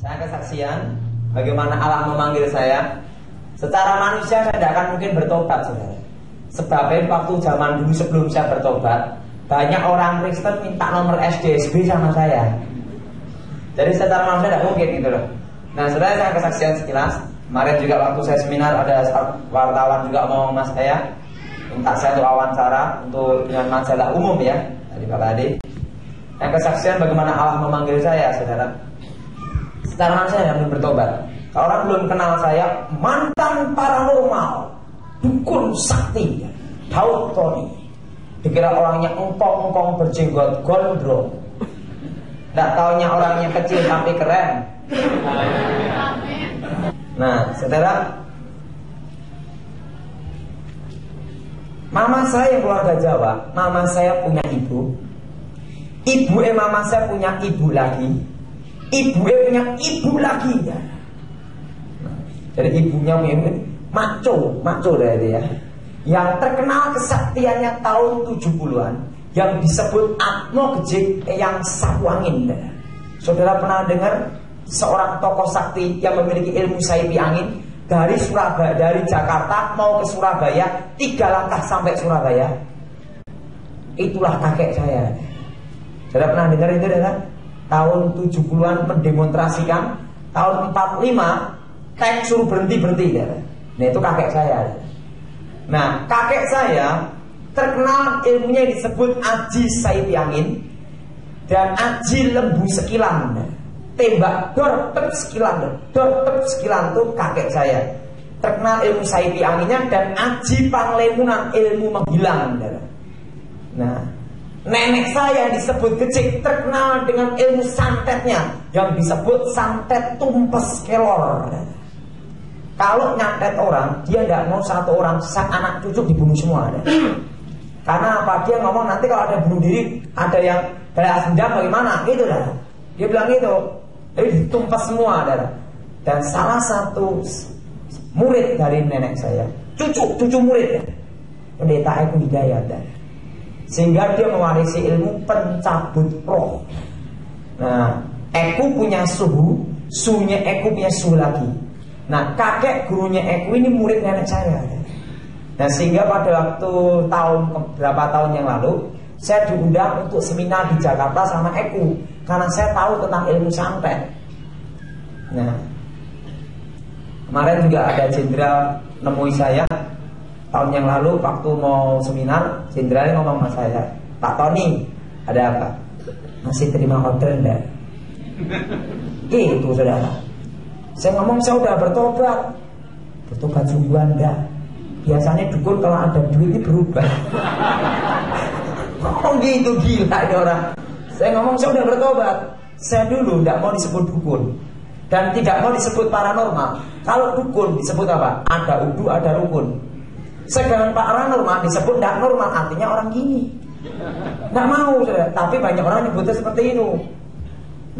Saya kesaksian bagaimana Allah memanggil saya. Secara manusia saya tidak akan mungkin bertobat, saudara. Sebabnya waktu zaman dulu sebelum saya bertobat, banyak orang Kristen minta nomor SDSB sama saya. Jadi secara manusia tidak mungkin gitu loh. Nah, saudara, saya kesaksian sekilas. Kemarin juga waktu saya seminar ada wartawan juga mau mas saya minta saya untuk wawancara untuk dengan majalah umum ya dari Bapak Adi. Yang kesaksian bagaimana Allah memanggil saya, saudara. Secara manusia saya belum bertobat. Kalau orang belum kenal saya, mantan paranormal, dukun sakti, Daud Tony. Dikira orangnya engkong-engkong berjenggot gondrong. Tidak taunya orangnya kecil tapi keren. Nah, saudara, mama saya keluarga Jawa. Mama saya punya ibu. Mama saya punya ibu lagi. Punya ibu lagi ya. Nah, jadi ibunya punya maco dari dia. Yang terkenal kesaktiannya tahun 70-an, yang disebut Atmo Gejik yang sapu angin. Saudara pernah dengar seorang tokoh sakti yang memiliki ilmu saipi angin dari Surabaya, dari Jakarta mau ke Surabaya, 3 langkah sampai Surabaya. Itulah kakek saya. Saudara pernah dengar itu kan? Tahun 70-an mendemonstrasikan, tahun 45 tank suruh berhenti ya. Nah, itu kakek saya. Nah, kakek saya terkenal ilmunya disebut aji saipi angin dan aji lembu sekilan. Tembak dor tep sekilan itu kakek saya. Terkenal ilmu saipi anginnya dan aji panglemunan, ilmu menghilang. Nah, nenek saya disebut Gejik, terkenal dengan ilmu santetnya yang disebut santet tumpes kelor. Kalau nyantet orang, dia tidak mau satu orang, anak cucu dibunuh semua. Karena apa? Dia ngomong nanti kalau ada bunuh diri, ada yang balas dendam bagaimana? Gitu dah. Dia bilang gitu. Jadi ditumpas semua adalah. Dan salah satu murid dari nenek saya, cucu murid ya, Pendeta Eko Hidayat. Sehingga dia mewarisi ilmu pencabut roh. Nah, Eko punya suhu, suhunya Eko punya suhu lagi. Nah, kakek gurunya Eko ini murid nenek saya. Nah, sehingga pada waktu berapa tahun yang lalu, saya diundang untuk seminar di Jakarta sama Eko, karena saya tahu tentang ilmu santet. Nah, kemarin juga ada jenderal nemui saya tahun yang lalu waktu mau seminar. Jenderalnya ngomong sama saya, Pak Tony, ada apa? Masih terima order enggak? Itu saudara. Saya ngomong saya udah bertobat sungguhan enggak. Biasanya dukun kalau ada duit ini berubah. Oh gitu, gila ini orang. Saya ngomong saya udah bertobat. Saya dulu tidak mau disebut dukun dan tidak mau disebut paranormal. Kalau dukun disebut apa? Ada udu, ada rukun. Sedangkan paranormal disebut tidak normal, artinya orang gini. Tidak mau, saudara. Tapi banyak orang nyebutnya seperti itu.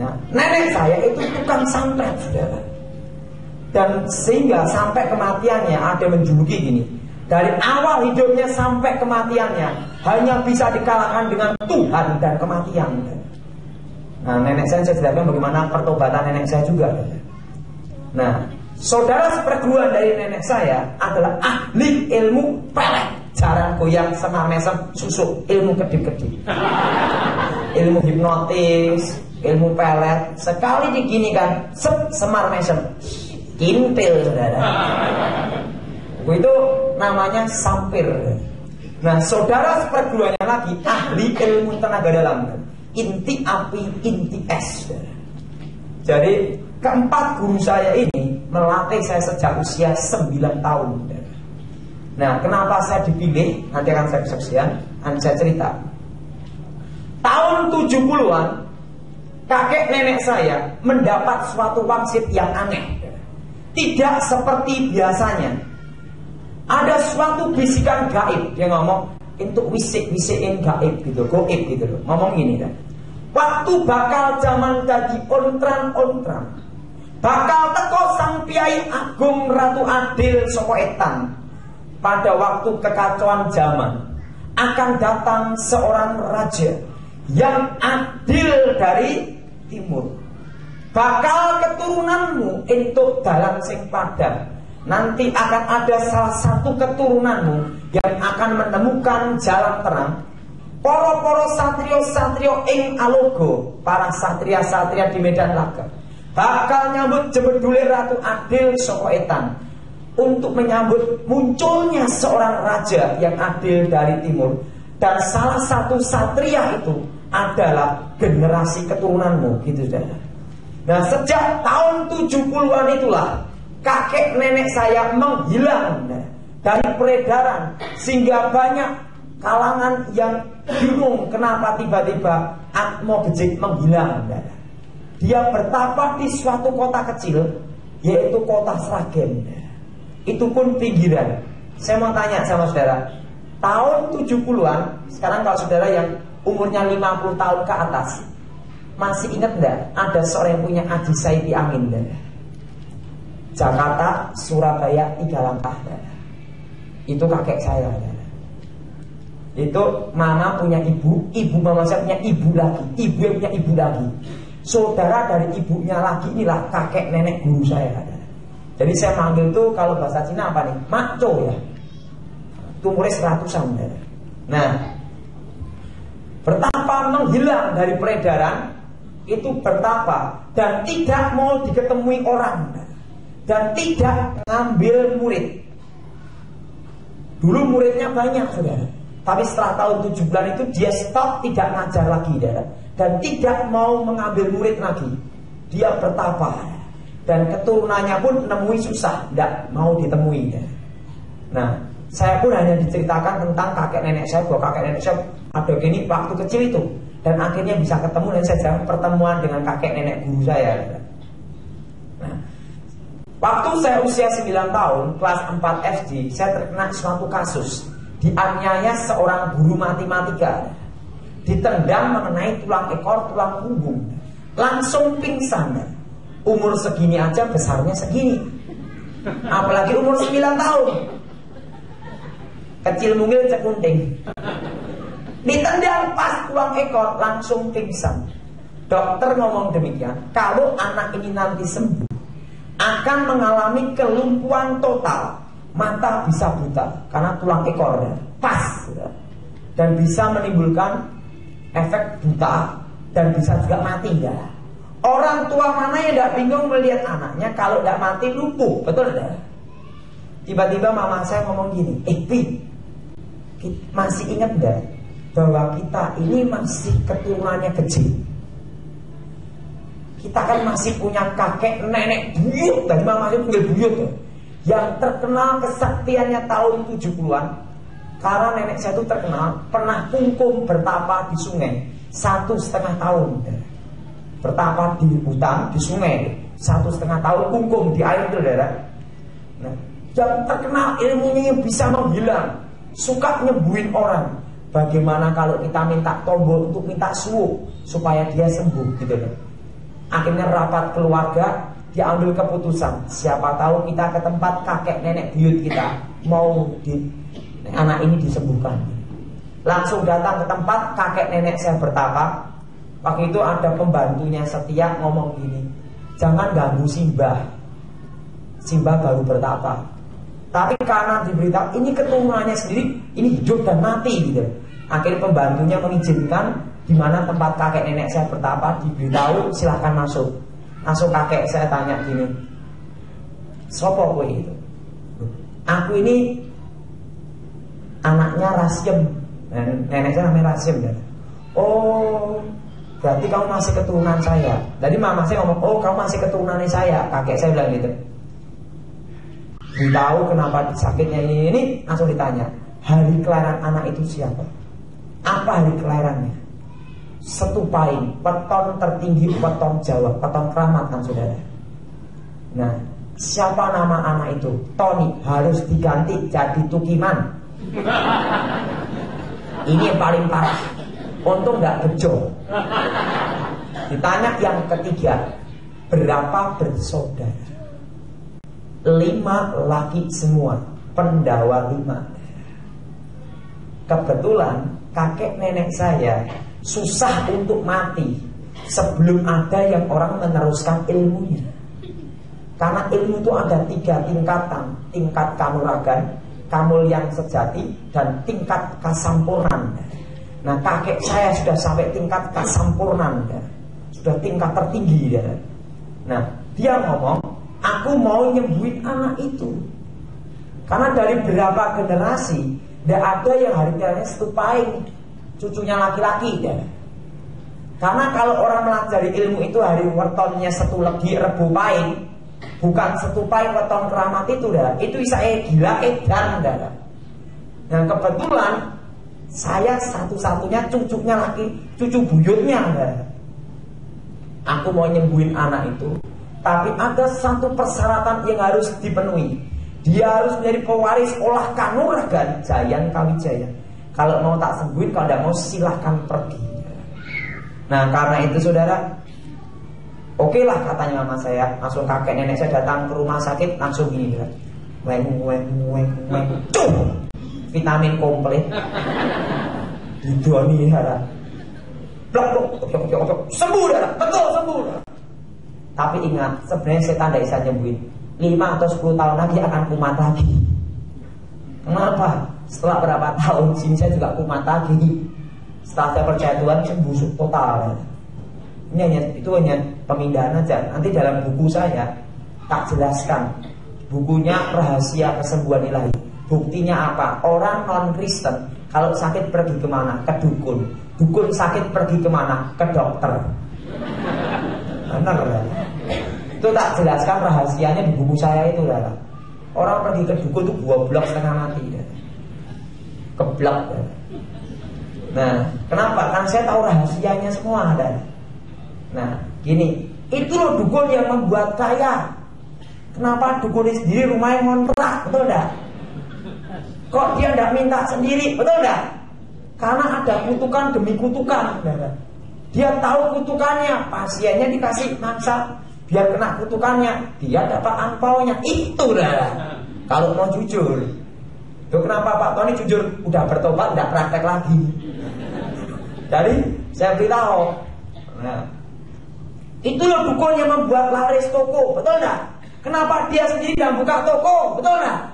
Nah, nenek saya itu tukang santet, saudara. Dan sehingga sampai kematiannya ada menjuluki gini. Dari awal hidupnya sampai kematiannya hanya bisa dikalahkan dengan Tuhan dan kematian. Nah, nenek saya jelaskan bagaimana pertobatan nenek saya juga. Nah, saudara seperguruan dari nenek saya adalah ahli ilmu pelet, cara goyang sama mesem susuk, ilmu kedip-kedip, ilmu hipnotis, ilmu pelet. Sekali diginikan, semar mesem, kintil, saudara. Itu namanya sampir. Nah, saudara seperguruannya lagi ahli ilmu tenaga dalam, inti api, inti es. Jadi keempat guru saya ini melatih saya sejak usia 9 tahun. Nah, kenapa saya dipilih? Nanti akan saya kesaksian, akan saya cerita. Tahun 70-an, kakek nenek saya mendapat suatu wangsit yang aneh. Tidak seperti biasanya. Ada suatu bisikan gaib. Dia ngomong, untuk wisik-wisikin gaib gitu, goib gitu loh. Ngomong gini kan, waktu bakal zaman dadi ontran-ontran, bakal teko sang Piai Agung Ratu Adil saka Etan. Pada waktu kekacauan zaman akan datang seorang raja yang adil dari timur. Bakal keturunanmu untuk dalam sing padang. Nanti akan ada salah satu keturunanmu yang akan menemukan jalan terang. Poro-poro satrio-satrio ing alogo, para satria-satria di medan laga bakal nyambut jebedule Ratu Adil saka Etan, untuk menyambut munculnya seorang raja yang adil dari timur. Dan salah satu satria itu adalah generasi keturunanmu, gitu saudara. Nah, sejak tahun 70-an itulah kakek nenek saya menghilang dari peredaran, sehingga banyak kalangan yang bingung kenapa tiba-tiba Atmo Becik menghilang. Dia bertapa di suatu kota kecil, yaitu kota Sragen. Itu pun pinggiran. Saya mau tanya sama saudara, tahun 70-an, sekarang kalau saudara yang umurnya 50 tahun ke atas, masih ingat enggak ada seorang yang punya Aji Saidi Angin? Jakarta, Surabaya, 3 langkah. Itu kakek saya. Itu mama punya ibu, ibu mama saya punya ibu lagi, ibu yang punya ibu lagi. Saudara dari ibunya lagi inilah kakek nenek guru saya. Jadi saya manggil tuh kalau bahasa Cina apa nih? Makco ya. Itu umurnya 100-an. Nah, bertapa menghilang dari peredaran, itu bertapa dan tidak mau diketemui orang, dan tidak ngambil murid. Dulu muridnya banyak, saudara. Tapi setelah tahun 7 bulan itu dia stop, tidak ngajar lagi, saudara. Dan tidak mau mengambil murid lagi. Dia bertapa. Dan keturunannya pun nemui susah, tidak mau ditemui, saudara. Nah, saya pun hanya diceritakan tentang kakek nenek saya, bahwa kakek nenek saya ada gini waktu kecil itu. Dan akhirnya bisa ketemu, dan saya jalan pertemuan dengan kakek nenek guru saya, saudara. Nah, waktu saya usia 9 tahun, kelas 4 SD, saya terkena suatu kasus. Dianiaya seorang guru matematika, ditendang mengenai tulang ekor, tulang punggung, langsung pingsan. Umur segini aja besarnya segini, apalagi umur 9 tahun. Kecil mungil cekunting. Ditendang pas tulang ekor, langsung pingsan. Dokter ngomong demikian, kalau anak ini nanti sembuh akan mengalami kelumpuhan total, mata bisa buta karena tulang ekornya pas, dan bisa menimbulkan efek buta, dan bisa juga mati ya. Orang tua mana yang tidak bingung melihat anaknya kalau tidak mati lumpuh, betul tidak? Tiba-tiba mama saya ngomong gini, Pi, masih ingat tidak bahwa kita ini masih keturunannya kecil? Kita kan masih punya kakek nenek buyut, tadi mama saya punya buyut ya, yang terkenal kesaktiannya tahun 70-an. Karena nenek saya itu terkenal pernah kungkum bertapa di sungai 1,5 tahun. Bertapa di hutan, di sungai 1,5 tahun kungkum di air itu, saudara. Nah, yang terkenal ilmunya yang bisa menghilang, suka nyembuhin orang. Bagaimana kalau kita minta tombol untuk minta suhu supaya dia sembuh, gitu loh. Akhirnya rapat keluarga, diambil keputusan, siapa tahu kita ke tempat kakek nenek buyut kita, mau anak ini disembuhkan. Langsung datang ke tempat kakek nenek saya bertapa. Waktu itu ada pembantunya setia ngomong gini, jangan ganggu Simbah, Simbah baru bertapa. Tapi karena diberitahu ini keturunannya sendiri, ini hidup dan mati, gitu. Akhirnya pembantunya mengizinkan di mana tempat kakek nenek saya bertapa, diberitahu silahkan masuk. Masuk kakek saya tanya gini, sopo kowe itu? Aku ini anaknya Rasiem, dan nenek saya namanya Rasiem ya. Oh, berarti kamu masih keturunan saya. Jadi mama saya ngomong, oh kamu masih keturunannya saya. Kakek saya bilang gitu. Tahu kenapa sakitnya ini, langsung ditanya, hari kelahiran anak itu siapa? Apa hari kelahirannya? Setupain, weton tertinggi weton Jawa, weton Kramat kan saudara. Nah, siapa nama anak itu? Tony, harus diganti jadi Tukiman. Ini yang paling parah. Untung gak bejo. Ditanya yang ketiga, berapa bersaudara? 5 laki semua, pendawa 5. Kebetulan kakek nenek saya susah untuk mati sebelum ada yang orang meneruskan ilmunya. Karena ilmu itu ada 3 tingkatan. Tingkat kanuragan, kamulyan sejati, dan tingkat kasampurnan. Nah kakek saya sudah sampai tingkat kasampurnan, sudah tingkat tertinggi. Nah dia ngomong, aku mau nyembuhin anak itu. Karena dari berapa generasi tidak ada yang hari kiranya setupai cucunya laki-laki. Karena kalau orang melajari ilmu itu hari wetonnya setu legi rebu paing, bukan setupai weton keramat itu dah. Itu bisa gila edan dah. Nah kebetulan saya satu-satunya cucunya laki, cucu buyutnya dah. Aku mau nyembuhin anak itu, tapi ada satu persyaratan yang harus dipenuhi. Dia harus menjadi pewaris olah kanuragan Jayan Kawijaya. Kalau mau tak sembuhin, kalau tidak mau silahkan pergi. Nah karena itu saudara, oke lah katanya mama saya. Langsung kakek nenek saya datang ke rumah sakit, langsung gini kan, weng cuh, vitamin komplit diduani darah, blok sembuh darah, betul sembuh darah. Tapi ingat, sebenarnya setan tidak bisa nyembuhin. 5 atau 10 tahun lagi akan kumat lagi. Kenapa? Setelah berapa tahun sini saya juga kumat lagi. Setelah saya percaya Tuhan, sembuh total. Itu hanya pemindahan aja. Nanti dalam buku saya tak jelaskan. Bukunya Rahasia Kesembuhan Ilahi. Buktinya apa? Orang non-Kristen kalau sakit pergi kemana? Ke dukun. Dukun sakit pergi kemana? Ke dokter. Benar kan? Itu tak jelaskan rahasianya di buku saya itu. Orang pergi ke dukun itu 2 blok setengah mati. Keblok. Nah, kenapa? Kan saya tahu rahasianya semua ada. Nah, gini, itu loh dukun yang membuat kaya. Kenapa dukun sendiri rumahnya ngontrak, betul enggak? Kok dia enggak minta sendiri, betul enggak? Karena ada kutukan demi kutukan. Dia tahu kutukannya, pasiennya dikasih maksa biar kena kutukannya, dia dapat angpaunya. Itu dah. Kalau mau jujur. Loh, kenapa Pak Tony jujur? Udah bertobat, enggak praktek lagi. Jadi saya beritahu, nah, itu loh dukun yang membuat laris toko, betul enggak? Kenapa dia sendiri tidak buka toko, betul enggak?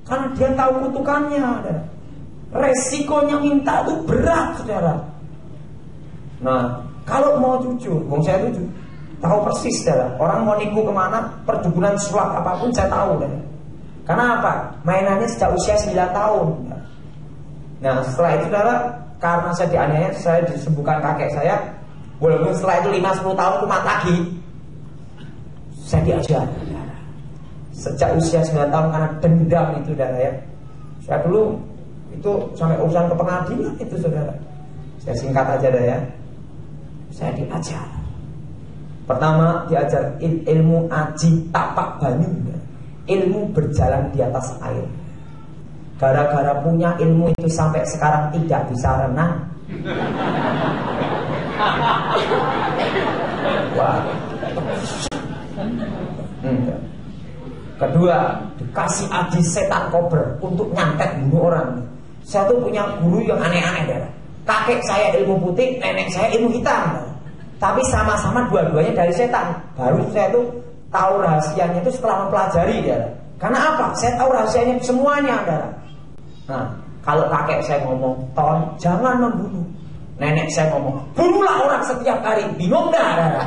Karena dia tahu kutukannya. Resikonya minta itu berat, saudara. Nah, kalau mau jujur, saya jujur, tahu persis, saudara. Orang mau nipu kemana, perdukunan sulap apapun saya tahu, saudara. Karena apa? Mainannya sejak usia 9 tahun. Nah setelah itu adalah karena saya dianiaya, saya disembuhkan kakek saya. Walaupun setelah itu 5-10 tahun kumat lagi, saya diajar. Sejak usia 9 tahun karena dendam itu saudara ya. Saya dulu itu sampai urusan ke pengadilan itu saudara. Saya singkat aja dah ya. Saya diajar. Pertama diajar ilmu aji tapak banyu. Ilmu berjalan di atas air. Gara-gara punya ilmu itu sampai sekarang tidak bisa renang. Wah. Kedua, dikasih aji setan kober untuk nyantet bunuh orang. Saya tuh punya guru yang aneh-aneh dah. Kakek saya ilmu putih, nenek saya ilmu hitam. Tapi sama-sama dua-duanya dari setan. Baru saya tuh tahu rahasianya itu setelah mempelajari ya. Karena apa? Saya tahu rahasianya semuanya adalah. Nah, kalau kakek saya ngomong, Ton, jangan membunuh. Nenek saya ngomong, bunuhlah orang setiap hari. Bingung dah.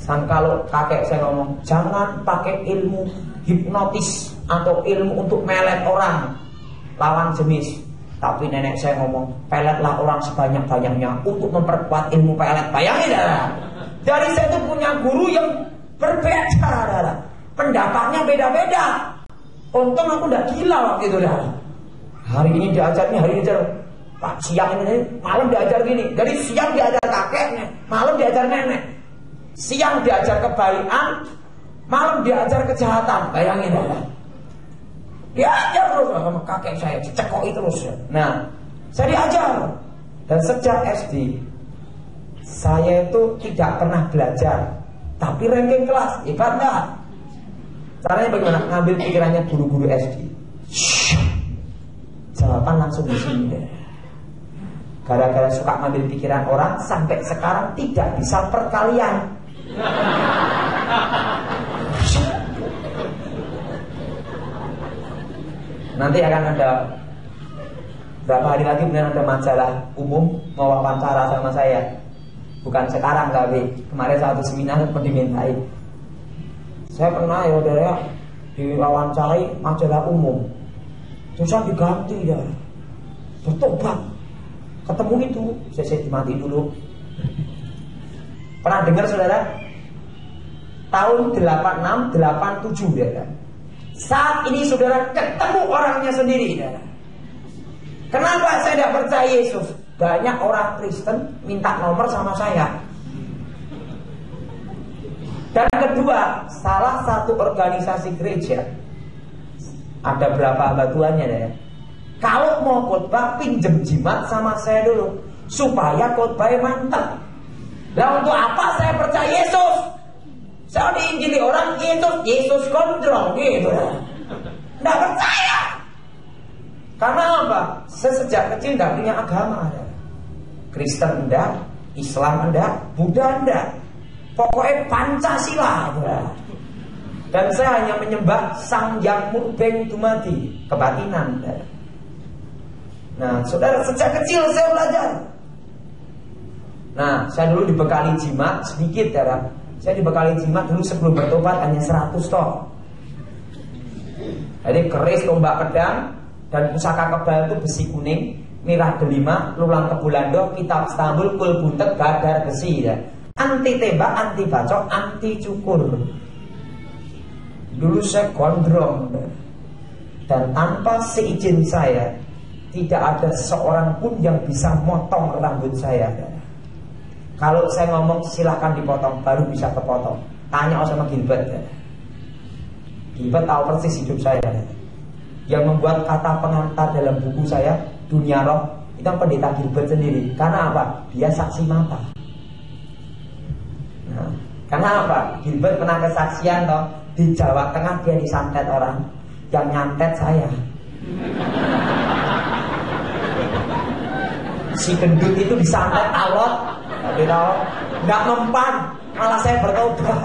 Kalau kakek saya ngomong, jangan pakai ilmu hipnotis atau ilmu untuk melet orang lawan jenis. Tapi nenek saya ngomong, peletlah orang sebanyak-banyaknya untuk memperkuat ilmu pelet. Bayangin dah. Dari saya itu punya guru yang berbeda, pendapatnya beda-beda. Untung aku udah gila waktu itu dah. Hari ini diajarnya, hari ini diajar Pak, siang ini, malam diajar gini. Jadi siang diajar kakeknya, malam diajar nenek. Siang diajar kebaikan, malam diajar kejahatan. Bayangin dah. Diajar terus sama kakek saya, dicekoi terus ya. Nah, saya diajar. Dan sejak SD saya itu tidak pernah belajar, tapi ranking kelas, hebat nggak? Caranya bagaimana? Ngambil pikirannya guru-guru SD. Jawaban langsung di sini deh. Gara-gara suka ngambil pikiran orang, sampai sekarang tidak bisa perkalian. Nanti akan ada berapa hari lagi kemudian ada majalah umum mau wawancara sama saya. Bukan sekarang tapi kemarin satu seminar dimintai. Saya pernah ya diwawancarai majalah umum. Terus saya diganti ya. Bertobat. Ketemu itu, saya dimati dulu. Pernah dengar saudara? Tahun 86, 87 ya. Saat ini saudara ketemu orangnya sendiri ya. Kenapa saya tidak percaya Yesus? Banyak orang Kristen minta nomor sama saya. Dan kedua, salah satu organisasi gereja, ada berapa batuannya ya? Kalau mau khotbah pinjem jimat sama saya dulu supaya khotbahnya mantap. Nah untuk apa saya percaya Yesus? Saya diinjili orang Yesus gondrong gitu. Nggak percaya. Karena apa? Saya sejak kecil nggak punya agama. Kristen enggak, Islam enggak, Buddha enggak. Pokoknya Pancasila. Dan saya hanya menyembah Sang Yang Murbeng Dumadi, kebatinan. Nah, saudara, sejak kecil saya belajar. Nah, saya dulu dibekali jimat sedikit ya. Saya dibekali jimat dulu sebelum bertobat hanya 100 tok. Jadi keris tombak pedang dan pusaka kebal itu besi kuning, merah delima, lulang kebulando, kitab Istanbul, kul buntet, gadar besi ya. Anti tembak, anti bacok, anti cukur. Dulu saya gondrong. Dan tanpa seizin saya tidak ada seorang pun yang bisa motong rambut saya. Kalau saya ngomong silahkan dipotong, baru bisa kepotong. Tanya sama Gilbert. Gilbert tahu persis hidup saya. Yang membuat kata pengantar dalam buku saya Dunia Roh itu pendeta Gilbert sendiri. Karena apa? Dia saksi mata. Nah, karena apa? Gilbert pernah kesaksian toh, di Jawa Tengah dia disantet orang. Yang nyantet saya. Si gendut itu disantet alot, tapi tahu nggak mempan, malah saya bertobat.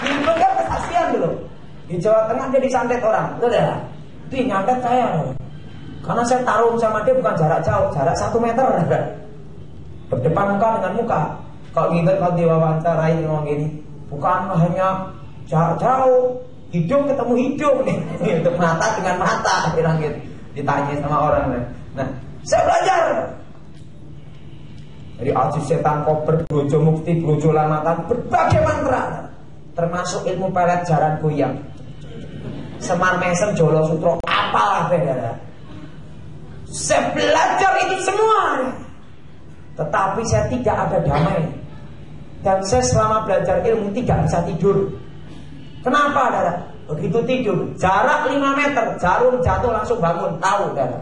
Itu kan kesaksian dulu. Di Jawa Tengah dia disantet orang, itu dah. Itu nyantet saya. Karena saya tarung sama dia bukan jarak jauh, jarak 1 meter. Berdepan muka dengan muka. Kalau gitu kalau diwawancarain ngomong gini, bukan hanya jarak jauh, hidung ketemu hidung nih, untuk mata dengan mata, bilang gitu. Ditanya sama orang. Nah, saya belajar. Jadi aji setan kober, brojo mukti, brojo lamatan, berbagai mantra, termasuk ilmu pelet jaran goyang, Semar Mesem, Jolo Sutro, apalah beda. Saya belajar itu semua, tetapi saya tidak ada damai. Dan saya selama belajar ilmu tidak bisa tidur. Kenapa, Dara? Begitu tidur, jarak 5 meter, jarum jatuh langsung bangun, tahu, Dara.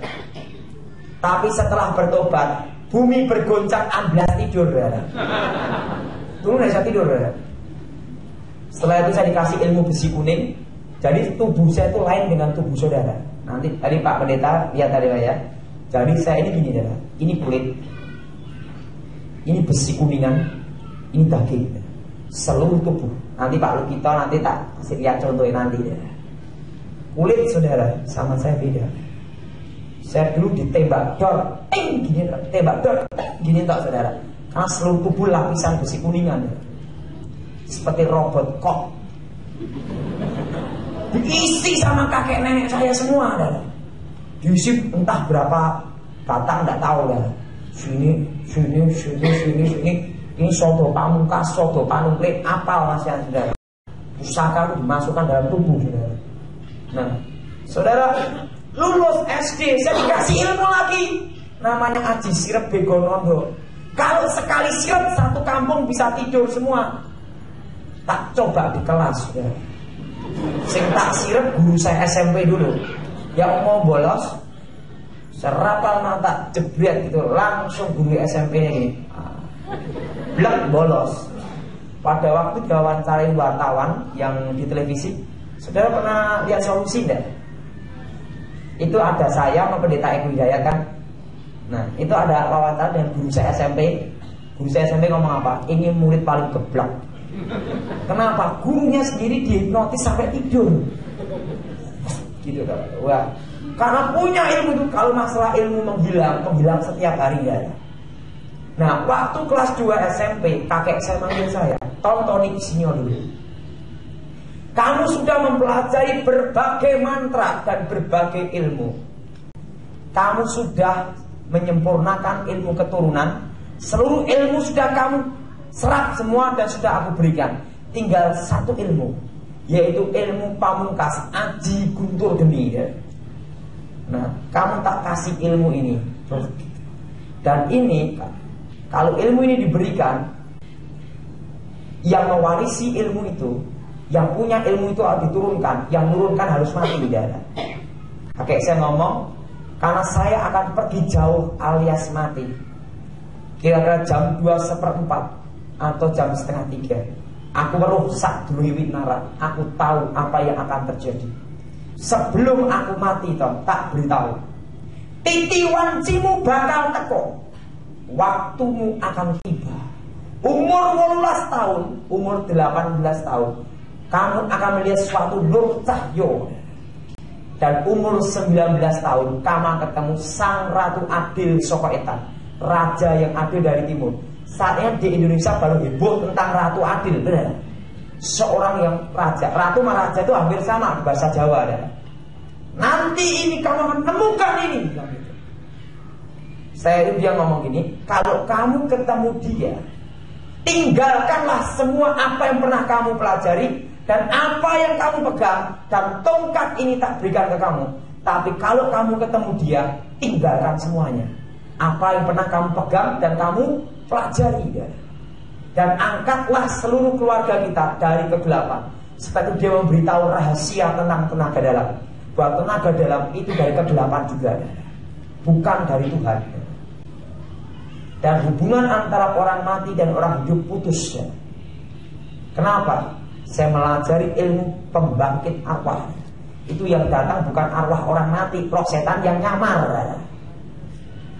Tapi setelah bertobat, bumi bergoncang, amblas tidur, Dara. Dulu nggak bisa tidur, Dara. Setelah itu saya dikasih ilmu besi kuning. Jadi tubuh saya itu lain dengan tubuh saudara. Nanti tadi Pak Pendeta lihat tadi ya. Jadi saya ini gini, Dara. Ini kulit, ini besi kuningan, ini daging, seluruh tubuh. Nanti Pak Lukito nanti tak kasih lihat contohnya nanti ya. Kulit saudara sama saya beda. Saya dulu ditembak dor, gini tembak dor, gini tak saudara. Karena seluruh tubuh lapisan besi kuningan ya. Seperti robot kok. Diisi sama kakek nenek saya semua ada. Diisi entah berapa batang enggak tahu ya. Sini. Ini sodo pamungkas, sodo panungklik, apal mas ya saudara. Pusaka itu dimasukkan dalam tubuh saudara. Nah, saudara lulus SD, saya dikasih ilmu lagi. Namanya Aji Sirep Begonondo. Kalau sekali sirep satu kampung bisa tidur semua. Tak coba di kelas saudara. Sing tak sirep guru saya SMP dulu. Yang mau bolos, serapal mata jebret gitu, langsung guru SMP-nya gini. Blek bolos. Pada waktu diwawancarain wartawan yang di televisi, saudara pernah lihat Solusi enggak? Itu ada saya sama Pendeta Eko Hidayat kan. Nah itu ada wawancara dengan guru saya SMP Guru saya SMP ngomong apa? Ini murid paling geblak. Kenapa? Gurunya sendiri dihipnotis sampai tidur. Gitu kan. Wah, karena punya ilmu itu. Kalau masalah ilmu menghilang setiap hari ya. Nah, waktu kelas 2 SMP, kakek saya manggil saya, tonton isinya dulu. Kamu sudah mempelajari berbagai mantra dan berbagai ilmu. Kamu sudah menyempurnakan ilmu keturunan. Seluruh ilmu sudah kamu serap semua dan sudah aku berikan. Tinggal satu ilmu, yaitu ilmu pamungkas, Aji Guntur Geni ya. Nah, kamu tak kasih ilmu ini. Dan ini, kalau ilmu ini diberikan, yang mewarisi ilmu itu, yang punya ilmu itu harus diturunkan. Yang menurunkan harus mati ya. Kakek saya ngomong, karena saya akan pergi jauh alias mati, kira-kira jam 2:15 atau jam setengah 3. Aku merusak dulu nara. Aku tahu apa yang akan terjadi. Sebelum aku mati toh, tak beritahu. Titiwan cimu bakal teko. Waktumu akan tiba. Umur 18 tahun, umur 18 tahun, kamu akan melihat suatu nur cahyo. Dan umur 19 tahun, kamu ketemu sang Ratu Adil Soko Etan, raja yang adil dari timur. Saatnya di Indonesia baru heboh tentang Ratu Adil, benar? Seorang yang raja, ratu sama raja itu hampir sama bahasa Jawa ya. Nanti ini kamu akan menemukan ini. Saya itu dia ngomong gini, kalau kamu ketemu dia, tinggalkanlah semua apa yang pernah kamu pelajari dan apa yang kamu pegang, dan tongkat ini tak berikan ke kamu. Tapi kalau kamu ketemu dia, tinggalkan semuanya. Apa yang pernah kamu pegang dan kamu pelajari ya. Dan angkatlah seluruh keluarga kita dari kegelapan. Setelah itu dia memberitahu rahasia tentang tenaga dalam, bahwa tenaga dalam itu dari kegelapan juga ya. Bukan dari Tuhan ya. Dan hubungan antara orang mati dan orang hidup putus ya. Kenapa? Saya melajari ilmu pembangkit arwah. Itu yang datang bukan arwah orang mati, roh setan yang nyamar ya.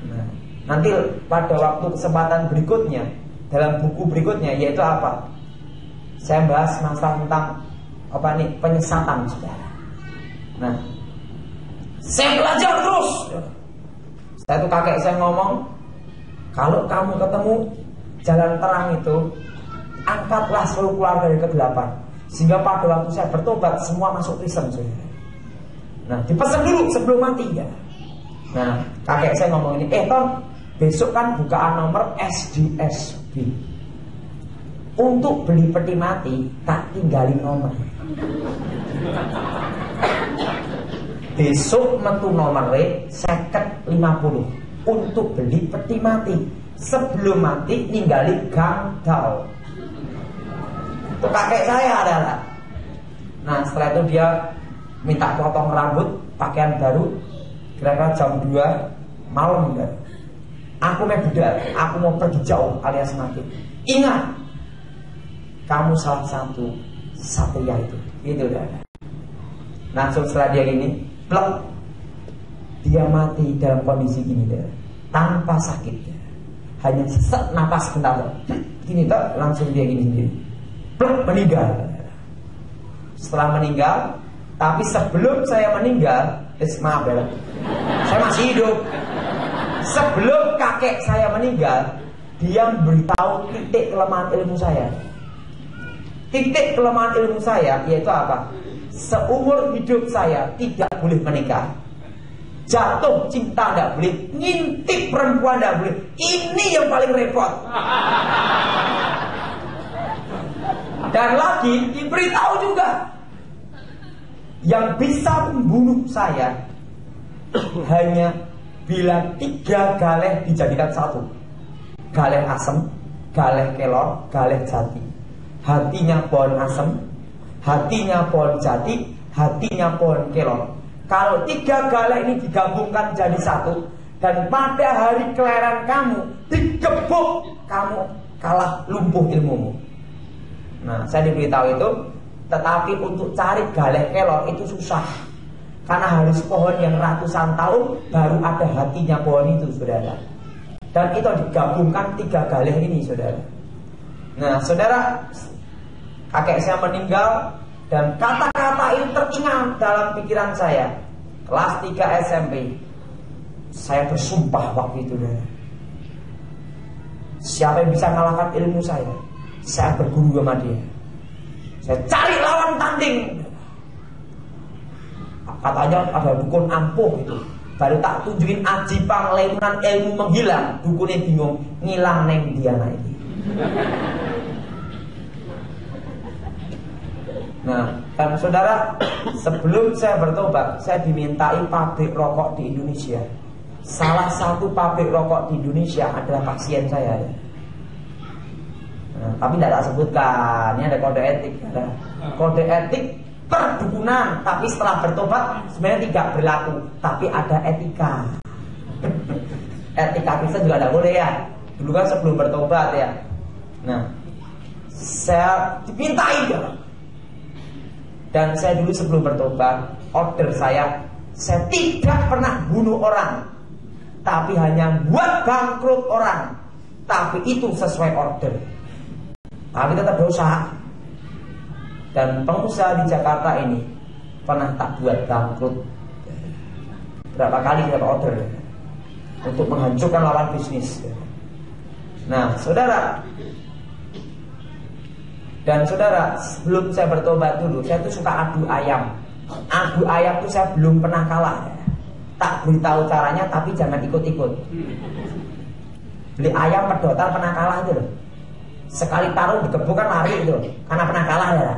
Nah, nanti pada waktu kesempatan berikutnya, dalam buku berikutnya, yaitu apa? Saya bahas masalah tentang apa nih, penyesatan saudara. Nah, saya belajar terus. Saya tuh kakek saya ngomong, kalau kamu ketemu jalan terang itu, angkatlah seluruh keluarga dari kegelapan, sehingga pada waktu saya bertobat semua masuk Kristen saudara. Nah, dipesan dulu sebelum mati ya. Nah, kakek saya ngomong ini, Ton, besok kan bukaan nomor SDSB. Untuk beli peti mati, tak tinggalin nomor. Besok metu nomornya 50. Untuk beli peti mati, sebelum mati ninggalin gangdal. Itu kakek saya adalah. Nah, setelah itu dia minta potong rambut, pakaian baru, kira-kira jam 2 malam kan. Aku mau budal, aku mau pergi jauh alias mati. Ingat, kamu salah satu satria itu. Itu udah. Nah, setelah dia gini, plek, dia mati dalam kondisi gini deh, tanpa sakit ya. Hanya sesak napas bentar, gini tuh langsung dia gini sendiri, plek, meninggal. Setelah meninggal, tapi sebelum saya meninggal, maaf ya, saya masih hidup. Sebelum kakek saya meninggal, dia memberitahu titik kelemahan ilmu saya. Titik kelemahan ilmu saya yaitu apa? Seumur hidup saya tidak boleh menikah, jatuh cinta tidak boleh, ngintip perempuan tidak boleh. Ini yang paling repot. Dan lagi diberitahu juga, yang bisa membunuh saya hanya bila 3 galeh dijadikan satu. Galeh asem, galeh kelor, galeh jati. Hatinya pohon asem, hatinya pohon jati, hatinya pohon kelor. Kalau 3 galeh ini digabungkan jadi satu, dan pada hari kelahiran kamu digebuk, kamu kalah lumpuh ilmumu. Nah, saya diberitahu itu. Tetapi untuk cari galeh kelor itu susah, karena harus pohon yang ratusan tahun baru ada hatinya pohon itu saudara. Dan itu digabungkan 3 galih ini, saudara. Nah, saudara, kakek saya meninggal dan kata-kata itu teringat dalam pikiran saya. Kelas 3 SMP, saya bersumpah waktu itu, saudara. Siapa yang bisa mengalahkan ilmu saya berguru sama dia. Saya cari lawan tanding. Katanya ada dukun ampuh gitu. Baru tak tunjukin aji panglemunan ilmu menghilang. Dukunnya bingung, ngilang neng dia naik. Nah, dan saudara, sebelum saya bertobat, saya dimintai pabrik rokok di Indonesia. Salah satu pabrik rokok di Indonesia adalah pasien saya. Nah, tapi tidak tak sebutkan. Ini ada kode etik. Ada kode etik perdukunan, tapi setelah bertobat sebenarnya tidak berlaku, tapi ada etika. Etika Kristen juga tidak boleh ya. Dulu kan sebelum bertobat ya. Nah, saya dipintai ya. Dan saya dulu sebelum bertobat, order saya tidak pernah bunuh orang, tapi hanya buat bangkrut orang. Tapi itu sesuai order. Tapi tetap dosa. Dan pengusaha di Jakarta ini pernah tak buat bangkrut berapa kali kita order untuk menghancurkan lawan bisnis. Nah, saudara, dan saudara, sebelum saya bertobat dulu, saya tuh suka adu ayam. Adu ayam tuh saya belum pernah kalah. Tak beritahu caranya, tapi jangan ikut-ikut. Beli ayam pedotan pernah kalah itu loh. Sekali taruh digebuk kan lari itu loh, karena pernah kalah ya.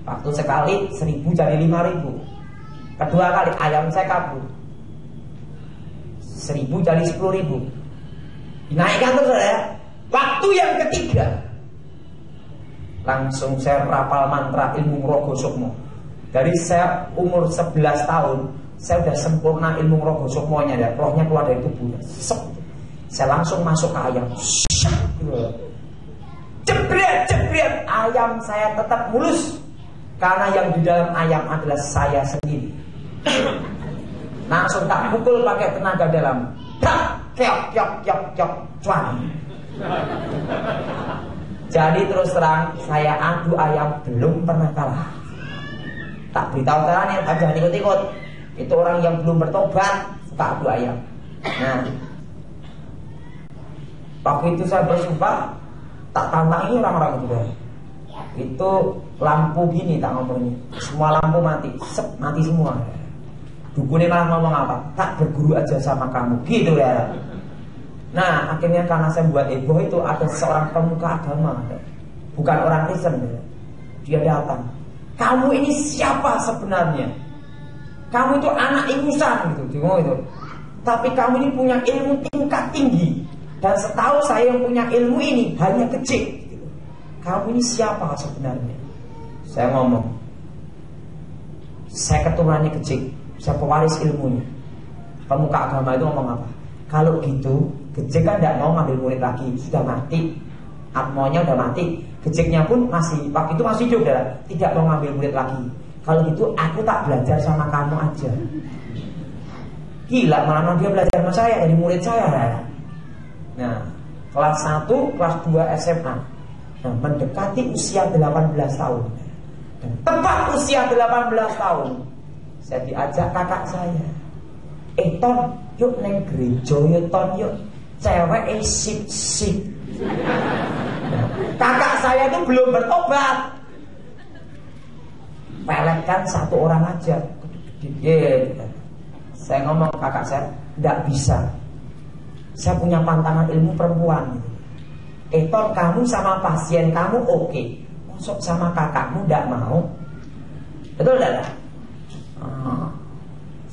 Waktu sekali 1.000 jadi 5.000. Kedua kali ayam saya kabur, 1.000 jadi 10.000. Dinaikkan terus ya. Waktu yang ketiga, langsung saya rapal mantra ilmu Rogo Sukmo. Dari saya umur 11 tahun, saya sudah sempurna ilmu Rogo Sukmonya ya. Rohnya keluar dari tubuh. Saya langsung masuk ke ayam. Jebret, ayam saya tetap mulus. Karena yang di dalam ayam adalah saya sendiri. Langsung tak pukul pakai tenaga dalam. Keok, cuan. Jadi terus terang, saya adu ayam belum pernah kalah. Tak beritahu caranya, jangan ikut-ikut. Itu orang yang belum bertobat suka adu ayam. Nah, waktu itu saya bersumpah, tak tantangi orang-orang itu. Itu lampu gini tak ngomongnya, semua lampu mati, mati semua. Dukunnya malah ngomong apa? Tak berguru aja sama kamu, gitu ya. Nah, akhirnya karena saya buat heboh itu, ada seorang pemuka agama, bukan orang Kristen, dia datang. Kamu ini siapa sebenarnya? Kamu itu anak ingusan gitu, dia ngomong itu. Tapi kamu ini punya ilmu tingkat tinggi, dan setahu saya yang punya ilmu ini hanya kecil. Kamu ini siapa sebenarnya? Saya ngomong, saya keturunannya kecil, saya pewaris ilmunya. Pemuka agama itu ngomong apa? Kalau gitu, kecil kan tidak mau ngambil murid lagi, sudah mati. Atmonya udah mati, kecilnya pun masih, waktu itu masih hidup, tidak mau ngambil murid lagi. Kalau gitu, aku tak belajar sama kamu aja. Gila, malah dia belajar sama saya, jadi murid saya. Nah, kelas 1, kelas 2 SMA. Nah, mendekati usia 18 tahun. Dan tepat usia 18 tahun, saya diajak kakak saya. Ton, yuk neng gereja yuk Ton, yuk. Cewek sip. Nah, kakak saya itu belum bertobat. Peletkan satu orang aja. Saya ngomong kakak saya, tidak bisa. Saya punya pantangan ilmu perempuan. Ton, kamu sama pasien kamu oke. Masuk sama kakakmu tidak mau. Betul tidak?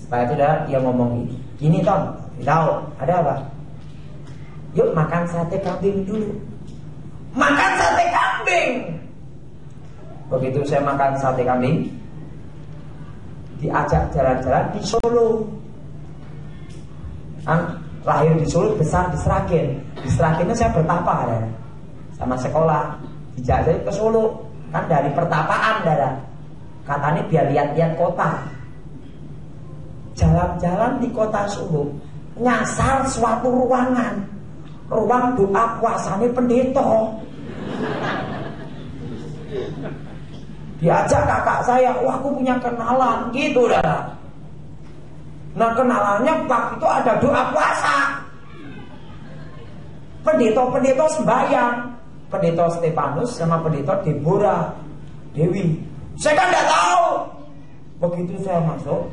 Setelah itu dia ngomong gini Ton, tahu ada apa? Yuk makan sate kambing dulu. Makan sate kambing. Begitu saya makan sate kambing, diajak jalan-jalan di Solo. Lahir di Solo, besar di Sragen. Di Sragen itu saya bertapa ya, sama sekolah. Dijajah ke Solo, kan dari pertapaan katanya biar lihat-lihat kota. Jalan-jalan di kota Solo, nyasar suatu ruangan. ruang doa puasanya pendeta. Diajak kakak saya, wah aku punya kenalan gitu dah. Nah kenalannya waktu itu ada doa puasa. Pendeta sembahyang, pendeta Stefanus sama pendeta Deborah Dewi. Saya kan tidak tahu. Begitu saya masuk,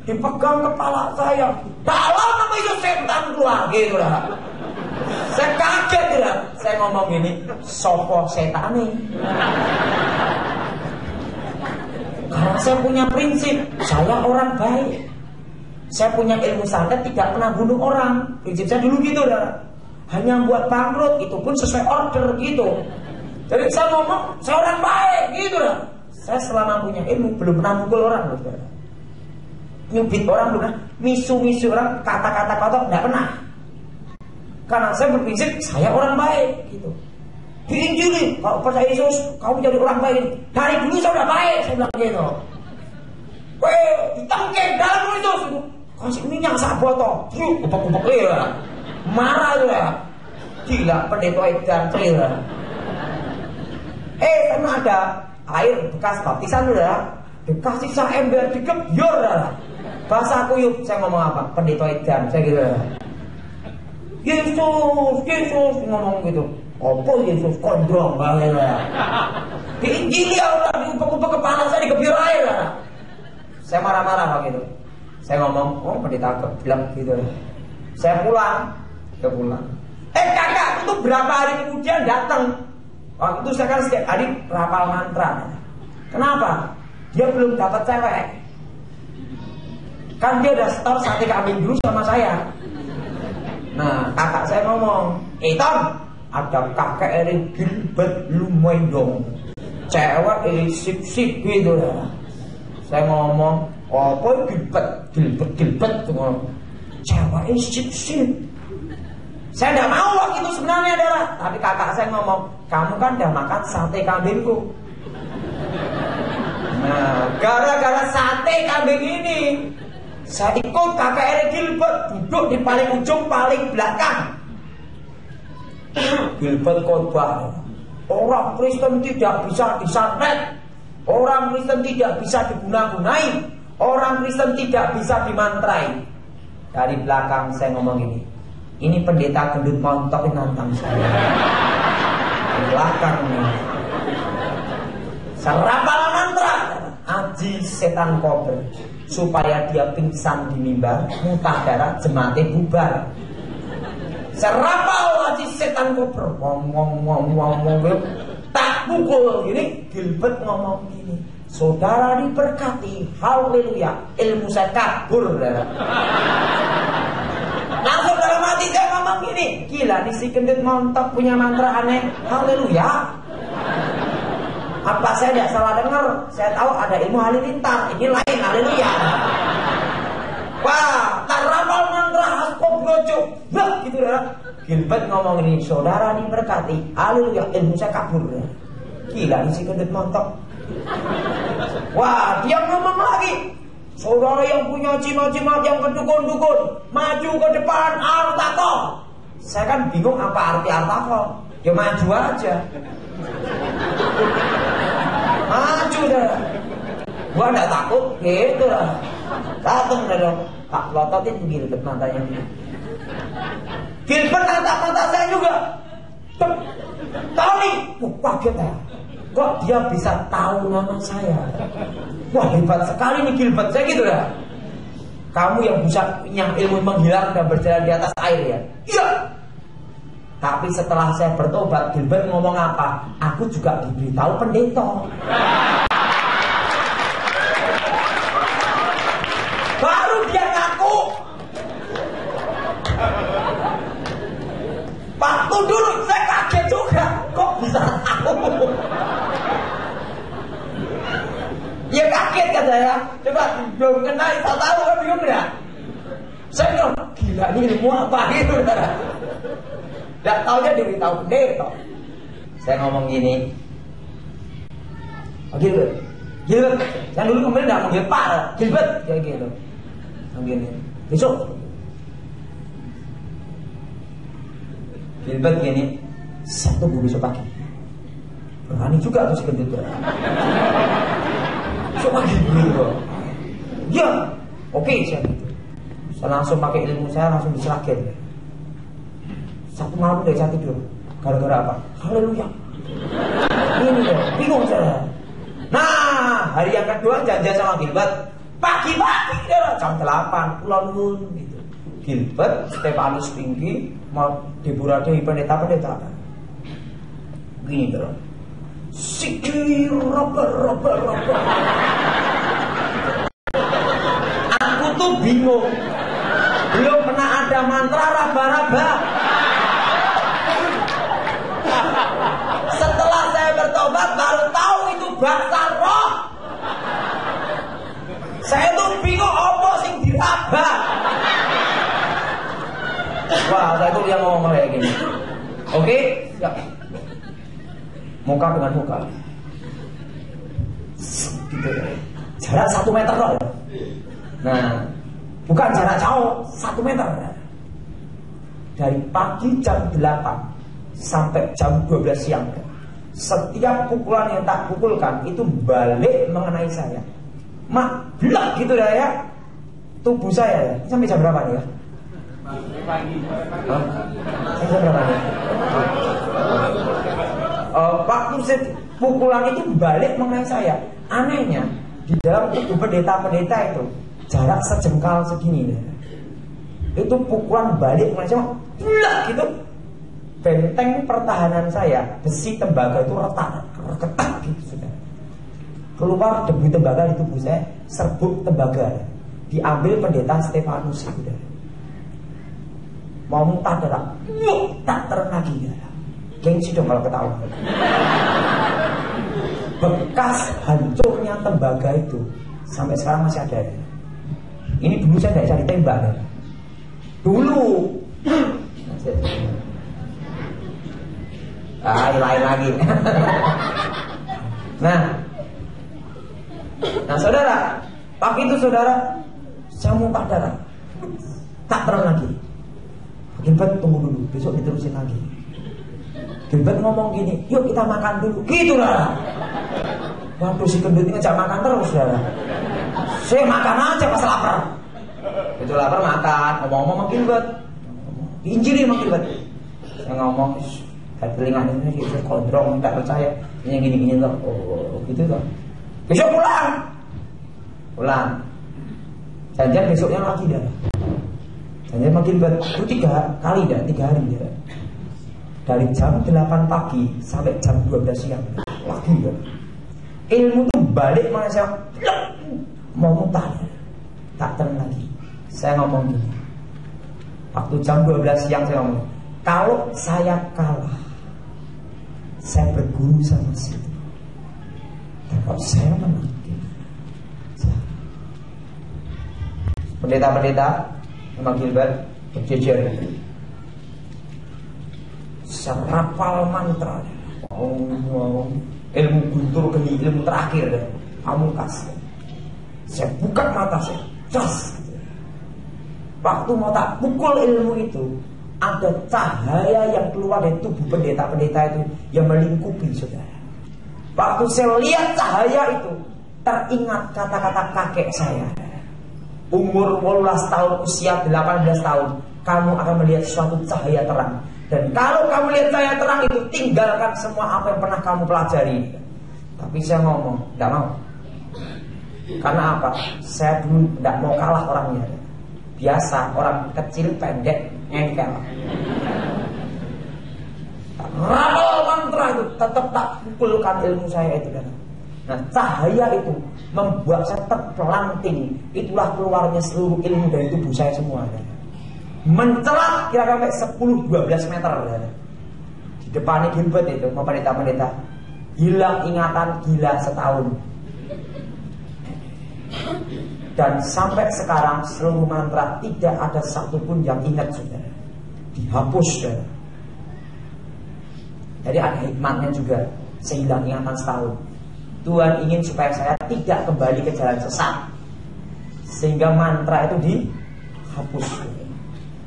dipegang kepala saya, dalam nama Yesus setan keluar gitu lah. Saya kaget lah. Saya ngomong gini, sopo setan nih. Karena saya punya prinsip, saya orang baik. Saya punya ilmu santet, tidak pernah bunuh orang. Prinsip saya dulu gitu dah. Hanya buat bangkrut, itu pun sesuai order gitu. Jadi saya ngomong, saya orang baik gitu dah. Saya selama punya ilmu belum pernah mukul orang loh. Nyubit orang belum pernah, misu-misu orang, kata-kata kotor tidak pernah. Karena saya berprinsip saya orang baik gitu. Diinjili, kalau percaya Yesus, kamu jadi orang baik. Dari dulu saya udah baik, saya bilang gitu. Weh, ditangkep dalam Yesus itu. Kasih minyak saboto, kupek-kupek ya. Marah ya. Gila, pendeta edan ya. Karena ada air bekas baptisan udah, dikasih ember digebyur dah. Bahasa aku yuk, saya ngomong apa? Pendeta edan, saya gitu. Yesus ngomong gitu. Apa Yesus kondrong banget ya. Diinjili Allah, diupek-upek kepala saya digebyur air dah. Saya marah-marah begitu. Saya ngomong, oh pendeta keblek gitu. Saya pulang. Kakak itu berapa hari kemudian datang. Waktu itu saya kan setiap hari rapal mantra. Kenapa? Dia belum dapat cewek. Kan dia udah setor sate kambing dulu sama saya. Nah kakak saya ngomong, Tom, ada kakek ini gilbet lumayan dong. Cewek ini sip-sip gitu ya. Saya ngomong, apa gilbet cewek ini sip-sip. Saya tidak mau waktu itu sebenarnya adalah, tapi kakak saya ngomong, kamu kan udah makan sate kambingku. Nah, gara-gara sate kambing ini, saya ikut kakak Eric Gilbert duduk di paling ujung paling belakang. Gilbert khotbah, orang Kristen tidak bisa disantet, orang Kristen tidak bisa diguna-gunai, orang Kristen tidak bisa dimantrai. Dari belakang saya ngomong ini pendeta gendut montok yang nantang saya. Di belakang nih. Serapal mantra, aji setan kober, supaya dia pingsan di mimbar, muntah darah, jemaatnya bubar. Serapal aji setan kober, ngomong, tak pukul gini. Gilbert ngomong gini, saudara diberkati, haleluya, ilmu saya kabur. Langsung dalam hati saya ngomong gini, gila nih si gendut montok punya mantra aneh, haleluya. Apa saya tidak salah dengar? Saya tahu ada ilmu halilintar, ini lain, haleluya. Wah, tak rapal mantra hasko blojo, gitu dah. Gilbert ngomong ini, saudara diberkati, haleluya, ilmu saya kabur. Gila nih si gendut montok. Wah, dia ngomong lagi, saudara yang punya jimat-jimat yang kedukun-dukun, maju ke depan, artako. Saya kan bingung apa arti artako. Ya maju aja. Maju dah. Gua gak takut, gitu lah. Dateng dah dong. Tak lototin Gilbert matanya. Gilbert natap mata saya juga. Tahu nih, kaget ya. Kok dia bisa tahu nama saya? Wah hebat sekali nih Gilbert, saya gitu ya. Kamu yang bisa yang ilmu menghilang dan berjalan di atas air ya? Iya. Tapi setelah saya bertobat, Gilbert ngomong apa? Aku juga diberitahu pendeta. Baru dia ngaku. Waktu dulu saya kaget juga. Kok bisa tahu? Ya kaget kan saya. Coba belum kenal, tak tahu kan bingung enggak? Saya bilang, gila ini ilmu apa gitu. Tidak tahunya diberitahu pendeta. Saya ngomong gini, Gilbert, yang dulu kemarin tidak manggil Pak, Gilbert, kayak gitu. Gini, besok Gilbert gini, saya tunggu besok pagi. Berani juga tuh si gendut. Besok pagi dulu. Ya, oke saya gitu. Saya langsung pakai ilmu saya langsung diserahkan. Satu malam dari saya tidur. Gara-gara apa? Haleluya. Ini ya, bingung saya. Nah, hari yang kedua janjian sama Gilbert. Pagi-pagi jam 8 pulang gitu. Gilbert, Stefanus Pinky, mau diburadai pendeta-pendeta. Gini terus. Sikir roba. Aku tuh bingung. Belum pernah ada mantra raba-raba. Setelah saya bertobat baru tahu itu bahasa roh. Saya tuh bingung apa sing diraba. Wah, saya tuh yang ngomong kayak gini. Oke, ya. Muka dengan muka. Gitu ya. Jarak 1 meter loh. Nah, bukan jarak jauh, 1 meter. Dari pagi jam 8 sampai jam 12 siang. Setiap pukulan yang tak pukulkan itu balik mengenai saya. Mak, blak gitu dah ya. Tubuh saya ya. Sampai jam berapa nih ya? Jam berapa nih? Waktu pukulan itu balik mengenai saya. Anehnya di dalam tubuh pendeta-pendeta itu jarak sejengkal segini ya. Itu pukulan balik mengenai saya. Blak gitu. Benteng pertahanan saya, besi tembaga itu retak gitu sudah. Keluar debu tembaga di tubuh saya, serbuk tembaga diambil pendeta Stefanus itu. Mau muntah darah, tak terlagi darah. Gengsi dong kalau ketahuan. Bekas hancurnya tembaga itu sampai sekarang masih ada. Ini dulu saya tidak cari tembak ya. Dulu. Lain lagi. Nah, saudara, pagi itu saudara, saya muntah darah, tak terang lagi. Gilbert tunggu dulu, besok diterusin lagi. Gilbert ngomong gini, yuk kita makan dulu. Gitu lah. Waduh, si gendut ini ngajak makan terus saudara. Saya makan aja pas lapar. Itu lapar makan, ngomong-ngomong sama Gilbert, diinjilin sama Gilbert. Saya ngomong, telinga ini saya kontrong, tidak percaya. Ini gini-gini loh, gitu loh. Besok pulang. Janjian besoknya lagi dah. Janjian makin baru 3 hari dah. Dari jam 8 pagi sampai jam 12 siang lagi dah. Ilmu tuh balik mana saya mau muntah, tak tenang lagi. Saya ngomong gini. Waktu jam 12 siang saya ngomong, kalau saya kalah, saya berguru sama situ. Dan kalau saya menang, pendeta-pendeta sama Gilbert berjejer, serapal mantra, ilmu guntur geni, ilmu terakhir, pamungkas. Saya buka mata saya, jas. Waktu mau tak pukul ilmu itu, ada cahaya yang keluar dari tubuh pendeta-pendeta itu yang melingkupi saudara. Waktu saya lihat cahaya itu, teringat kata-kata kakek saya. Umur 18 tahun, usia 18 tahun, kamu akan melihat suatu cahaya terang. Dan kalau kamu lihat cahaya terang itu, tinggalkan semua apa yang pernah kamu pelajari. Tapi saya ngomong, tidak mau. Karena apa? Saya dulu tidak mau kalah orangnya. Biasa, orang kecil, pendek, engkel. Rapal mantra itu tetap tak pukulkan ilmu saya itu. Nah, cahaya itu membuat saya terpelanting. Itulah keluarnya seluruh ilmu dari tubuh saya semua. Mencelat kira-kira 10-12 meter. Di depannya Gilbert itu, mau pendeta-pendeta. Hilang ingatan, gila setahun. Dan sampai sekarang seluruh mantra tidak ada satupun yang ingat saudara. Dihapus saudara. Jadi ada hikmatnya juga. Saya hilang ingatan setahun. Tuhan ingin supaya saya tidak kembali ke jalan sesat, sehingga mantra itu dihapus,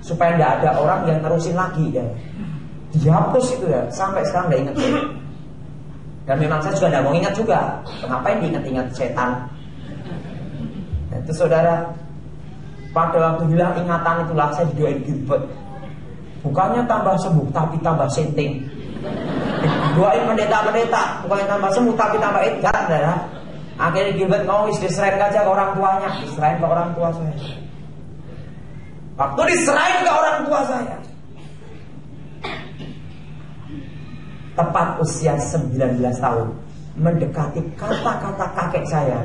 supaya tidak ada orang yang terusin lagi ya. dihapus itu ya, sampai sekarang nggak ingat. Dan memang saya juga nggak mau ingat juga. Ngapain diingat-ingat setan? Nah, itu saudara, pada waktu hilang ingatan itulah saya didoain Gilbert. Bukannya tambah sembuh, tapi tambah senting. Doain pendeta-pendeta, bukannya tambah sembuh, tapi tambah edan, saudara. Akhirnya Gilbert mau diserahin aja ke orang tuanya, diserahin ke orang tua saya. Waktu diserahin ke orang tua saya, tepat usia 19 tahun, mendekati kata-kata kakek saya.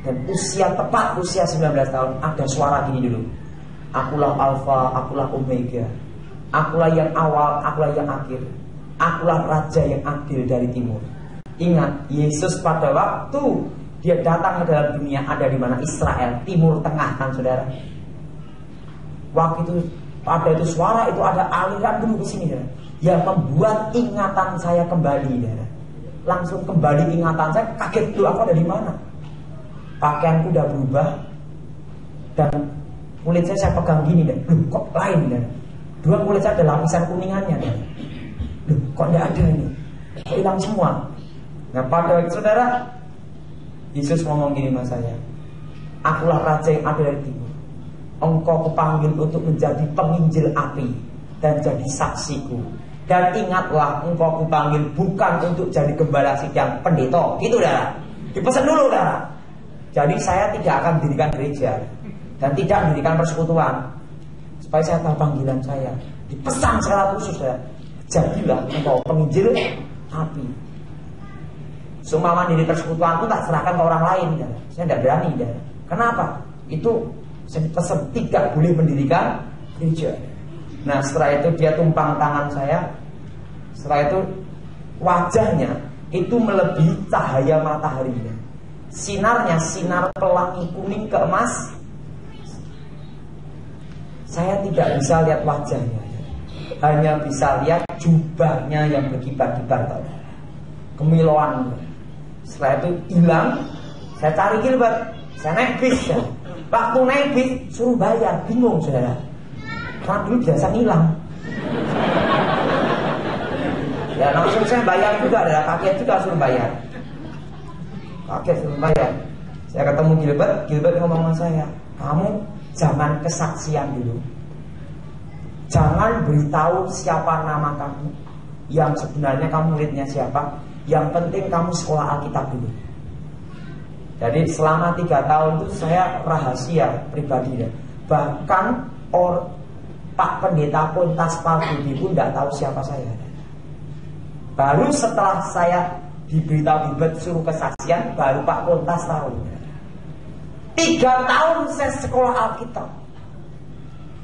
Dan tepat usia 19 tahun, ada suara gini dulu. Akulah Alfa, akulah Omega. Akulah yang awal, akulah yang akhir. Akulah raja yang adil dari timur. Ingat, Yesus pada waktu dia datang ke dalam dunia ada di mana? Israel, timur tengah kan saudara. Waktu itu pada itu suara itu ada aliran dulu ke sini saudara, yang membuat ingatan saya kembali saudara. Langsung kembali ingatan saya, kaget dulu aku ada di mana. Pakaianku udah berubah dan kulit saya pegang gini dan kok lain dan dua kulit saya ada lapisan kuningannya dan kok tidak ada ini, kok hilang semua. Nah pada waktu saudara, Yesus ngomong gini sama saya, akulah raja yang ada dari timur. Engkau kupanggil untuk menjadi penginjil api dan jadi saksiku. Dan ingatlah, engkau kupanggil bukan untuk jadi gembala sidang pendeta. Gitu dah. Dipesan dulu dah. Jadi saya tidak akan mendirikan gereja dan tidak mendirikan persekutuan, supaya saya tahu panggilan saya. Dipesan secara khusus ya, jadilah engkau penginjil api. Semua mandiri persekutuan itu tak serahkan ke orang lain ya. Saya tidak berani ya. Kenapa? Itu saya dipesan tidak boleh mendirikan gereja. Nah setelah itu dia tumpang tangan saya. Setelah itu wajahnya itu melebihi cahaya matahari ya. Sinarnya sinar pelangi kuning keemas. Saya tidak bisa lihat wajahnya, hanya bisa lihat jubahnya yang berkibar-kibar, kemilauan. Setelah itu hilang. Saya cari Gilbert, saya naik bis ya. Waktu naik bis suruh bayar, bingung saudara. Karena dulu biasa ngilang. Ya langsung saya bayar juga, ada kakek juga suruh bayar. Kakek suruh bayar. Saya ketemu Gilbert ngomong sama saya, kamu jangan kesaksian dulu, jangan beritahu siapa nama kamu, yang sebenarnya kamu muridnya siapa. Yang penting kamu sekolah Alkitab dulu. Jadi selama 3 tahun itu saya rahasia pribadi ya. Bahkan Pak Pendeta Pontas Palbudi pun tidak tahu siapa saya. Baru setelah saya diberitahu Gilbert suruh kesaksian, baru Pak Pontas tahu. 3 tahun saya sekolah Alkitab,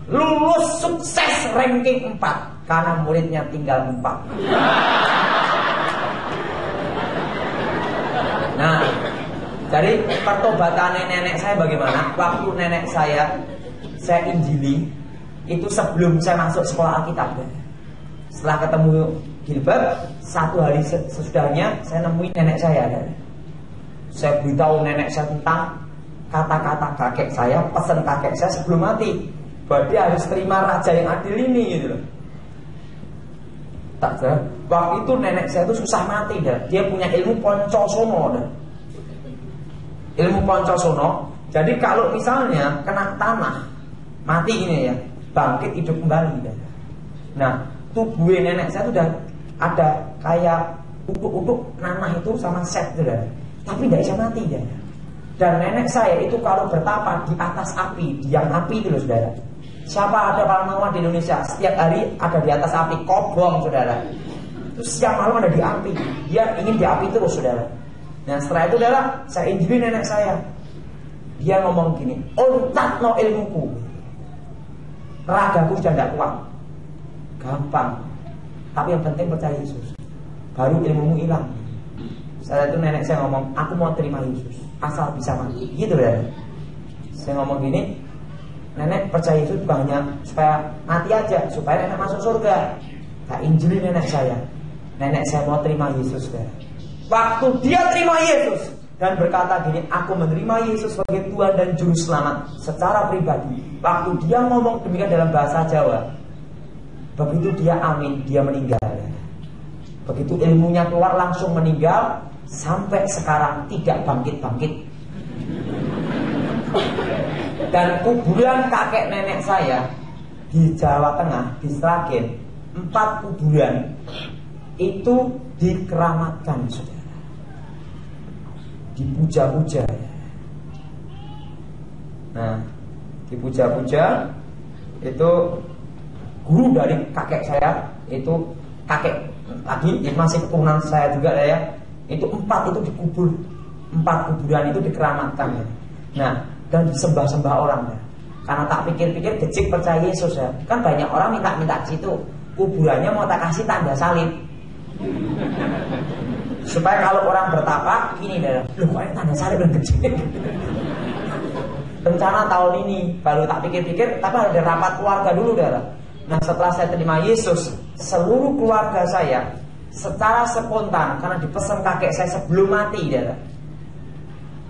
lulus sukses ranking 4 karena muridnya tinggal 4. Nah, jadi pertobatan nenek saya bagaimana? Waktu nenek saya injili itu sebelum saya masuk sekolah Alkitab. Setelah ketemu Gilbert, 1 hari sesudahnya saya nemuin nenek saya. Saya beritahu nenek saya tentang kata-kata kakek saya, pesan kakek saya sebelum mati, bahwa dia harus terima raja yang adil ini gitu loh. Tak salah, waktu itu nenek saya itu susah mati dah. Dia punya ilmu poncosono dah. Ilmu poncosono. Jadi kalau misalnya kena tanah mati ini ya, bangkit hidup kembali dah. Nah, tubuh nenek saya itu udah ada kayak untuk nanah itu sama set gitu dah. Tapi tidak bisa mati dah. Dan nenek saya itu kalau bertapa di atas api, yang api itu loh saudara. Siapa ada paranormal di Indonesia, setiap hari ada di atas api, kobong saudara. Terus siang malam ada di api, dia ingin di api terus saudara. Nah setelah itu saudara, saya injili nenek saya. Dia ngomong gini, oncat no ilmuku, ragaku sudah tidak kuat. Gampang, tapi yang penting percaya Yesus, baru ilmumu hilang. Setelah itu nenek saya ngomong, aku mau terima Yesus asal bisa mati, gitu ya. Saya ngomong gini, nenek percaya Yesus bukan hanya supaya mati aja, supaya nenek masuk surga. Tak injili nenek saya mau terima Yesus ya. Waktu dia terima Yesus dan berkata gini, aku menerima Yesus sebagai Tuhan dan Juru Selamat secara pribadi. Waktu dia ngomong demikian dalam bahasa Jawa, Begitu dia amin, dia meninggal. Begitu ilmunya keluar langsung meninggal. Sampai sekarang tidak bangkit-bangkit. Dan kuburan kakek nenek saya di Jawa Tengah, di Sragen, 4 kuburan itu dikeramatkan, saudara. Dipuja-puja. Nah, dipuja-puja itu guru dari kakek saya, itu kakek lagi masih keturunan saya juga ya. Itu 4 itu dikubur, 4 kuburan itu dikeramatkan ya. Nah, dan disembah-sembah orang ya. Karena tak pikir-pikir gejik percaya Yesus ya. Kan banyak orang minta-minta ke situ, kuburannya mau tak kasih tanda salib. Supaya kalau orang bertapa gini dah, loh kok tanda salib yang gejik. Rencana tahun ini baru tak pikir-pikir, tapi ada rapat keluarga dulu dah. Nah, setelah saya terima Yesus, seluruh keluarga saya secara spontan karena dipesan kakek saya sebelum mati dah,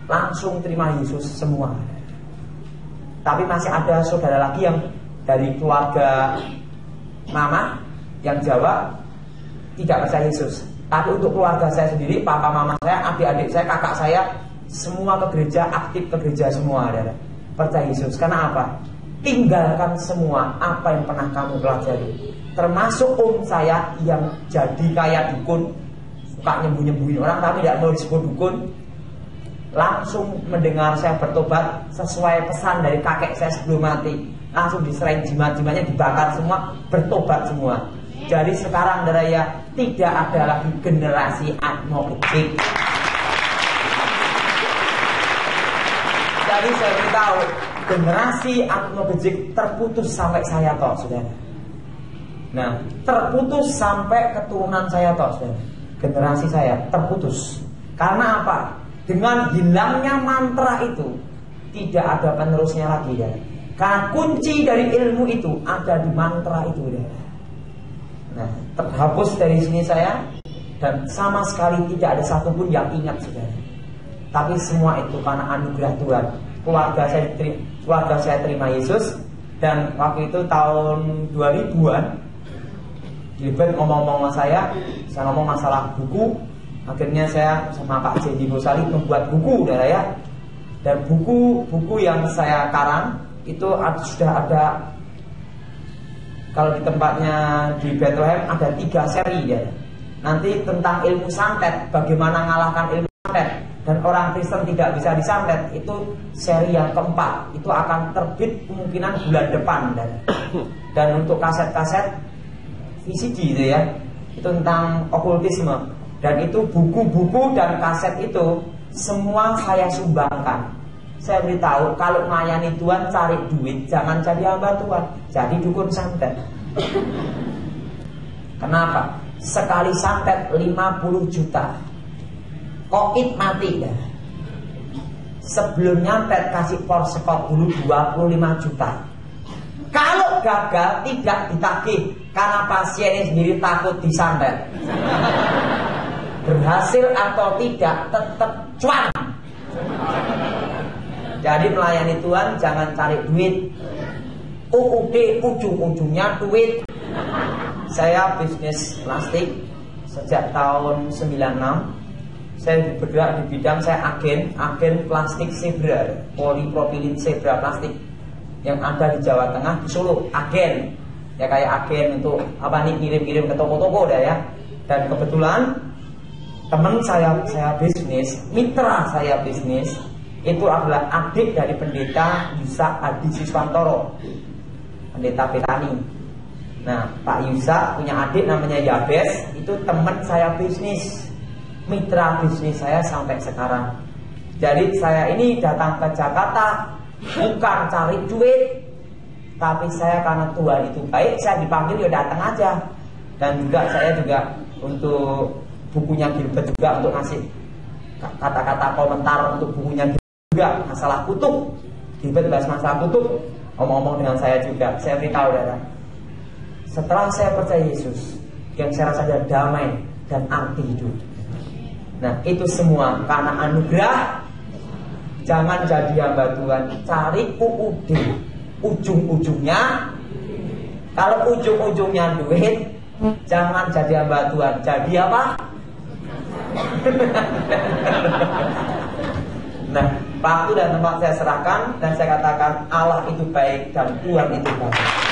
langsung terima Yesus semua. Tapi masih ada saudara lagi yang dari keluarga mama yang Jawa tidak percaya Yesus. Tapi untuk keluarga saya sendiri, papa mama saya, adik-adik saya, kakak saya, semua ke gereja, aktif ke gereja semua ada percaya Yesus. Karena apa? Tinggalkan semua apa yang pernah kamu pelajari. Termasuk saya yang jadi kayak dukun, suka nyembuh-nyembuhin orang tapi tidak mau disebut dukun. Langsung mendengar saya bertobat sesuai pesan dari kakek saya sebelum mati, langsung diserahin jimat-jimatnya, dibakar semua, bertobat semua. Jadi sekarang daraya tidak ada lagi generasi Atmo Gejik. Jadi saya beritahu, generasi Atmo Gejik terputus sampai saya toh, saudara. Nah, terputus sampai keturunan saya toh, saudara. Generasi saya terputus. Karena apa? Dengan hilangnya mantra itu, tidak ada penerusnya lagi ya. Karena kunci dari ilmu itu ada di mantra itu ya. Nah, terhapus dari sini saya, dan sama sekali tidak ada satupun yang ingat saudara. Tapi semua itu karena anugerah Tuhan. Keluarga saya terima Yesus. Dan waktu itu tahun 2000-an, Gilbert ngomong-ngomong sama saya ngomong masalah buku. Akhirnya saya sama Pak Jendi Bosali membuat buku ya. Dan buku yang saya karang itu sudah ada, kalau di tempatnya di Bethlehem ada 3 seri ya. Nanti tentang ilmu santet, bagaimana ngalahkan ilmu santet dan orang Kristen tidak bisa disantet, itu seri yang keempat. Itu akan terbit kemungkinan bulan depan dan untuk kaset-kaset VCD gitu ya, itu tentang okultisme. Dan itu buku-buku dan kaset itu semua saya sumbangkan. Saya beritahu, kalau melayani Tuhan cari duit, jangan jadi hamba Tuhan, jadi dukun santet. Kenapa? Sekali santet 50 juta. Koit mati dah. Sebelum nyantet kasih porsekop dulu 25 juta. Kalau gagal tidak ditagih, karena pasiennya sendiri takut disantet. Berhasil atau tidak tetap cuan. Jadi melayani Tuhan jangan cari duit. UUD ujung-ujungnya duit. Saya bisnis plastik sejak tahun 96. Saya bergerak di bidang, saya agen plastik zebra, polipropilin zebra plastik yang ada di Jawa Tengah, di Solo. Agen ya, kayak agen untuk apa nih, kirim-kirim ke toko-toko dah ya. Dan kebetulan teman saya bisnis, mitra saya bisnis itu adalah adik dari pendeta Yusa Adi Siswantoro, pendeta Petani. Nah, Pak Yusa punya adik namanya Yabes, itu teman saya bisnis, mitra bisnis saya sampai sekarang. Jadi saya ini datang ke Jakarta bukan cari duit, tapi saya karena Tuhan itu baik, saya dipanggil ya datang aja. Dan juga saya juga untuk bukunya Gilbert juga untuk ngasih kata-kata komentar untuk bukunya Gilbert juga masalah kutub. Gilbert bahas masalah kutub, ngomong-ngomong dengan saya juga. Saya beritahu saudara, setelah saya percaya Yesus, yang saya rasa ada damai dan arti hidup. Nah, itu semua karena anugerah. Jangan jadi hamba Tuhan, cari UUD, ujung-ujungnya Kalau ujung-ujungnya duit, jangan jadi hamba Tuhan. Jadi apa? Nah, waktu dan tempat saya serahkan dan saya katakan Allah itu baik dan Tuhan itu baik.